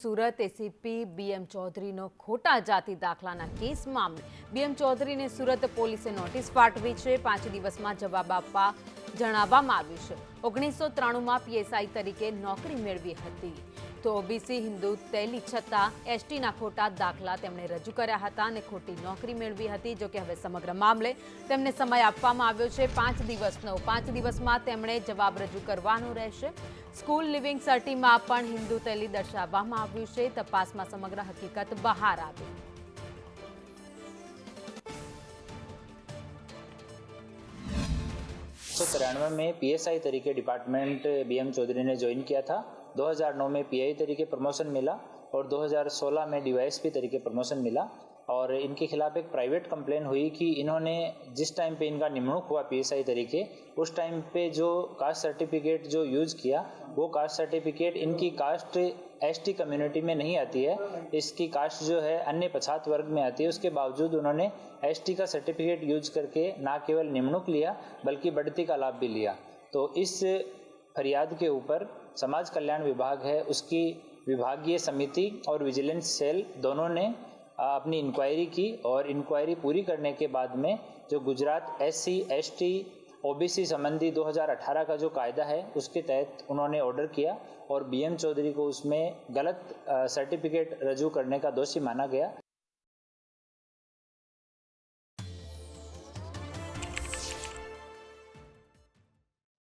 Surat ACP BM ચૌધરીનો ખોટા જાતિ દાખલાના case મામલે બીએમ ચૌધરીને સુરત પોલીસે નોટિસ પાઠવી છે। 5 દિવસમાં જવાબ આપવા જણાવવામાં આવ્યું છે। 1993માં પીએસઆઈ તરીકે નોકરી મેળવી હતી તો ઓબીસી હિન્દુ તેલી છતાં એસટીના ખોટા દાખલા તેમણે રજૂ કર્યા હતા અને ખોટી નોકરી મેળવી હતી। જો કે હવે સમગ્ર મામલે તેમને સમય આપવામાં આવ્યો છે 5 દિવસનો। 5 દિવસમાં તેમણે જવાબ રજૂ કરવાનો રહેશે। સ્કૂલ લિવિંગ સર્ટિમાં પણ હિન્દુ તેલી દર્શાવવામાં આવ્યું છે। તપાસમાં સમગ્ર હકીકત બહાર આવી। 1993 में पीएसआई तरीके डिपार्टमेंट बीएम चौधरी ने ज्वाइन किया था। 2009 में पीआई तरीके प्रमोशन मिला और 2016 में डीवाईएसपी तरीके प्रमोशन मिला और इनके खिलाफ एक प्राइवेट कंप्लेन हुई कि इन्होंने जिस टाइम पे इनका निमणूक हुआ पीएसआई तरीके उस टाइम पे जो कास्ट सर्टिफिकेट जो यूज़ किया वो कास्ट सर्टिफिकेट इनकी कास्ट एसटी कम्युनिटी में नहीं आती है। इसकी कास्ट जो है अन्य पछात वर्ग में आती है। उसके बावजूद उन्होंने एसटी का सर्टिफिकेट यूज करके ना केवल निमणूक लिया बल्कि बढ़ती का लाभ भी लिया। तो इस फरियाद के ऊपर समाज कल्याण विभाग है उसकी विभागीय समिति और विजिलेंस सेल दोनों ने अपनी इंक्वायरी की और इंक्वायरी पूरी करने के बाद में जो गुजरात एससी एसटी ओबीसी संबंधी 2018 का जो कायदा है उसके तहत उन्होंने ऑर्डर किया और बीएम चौधरी को उसमें गलत सर्टिफिकेट रजू करने का दोषी माना गया।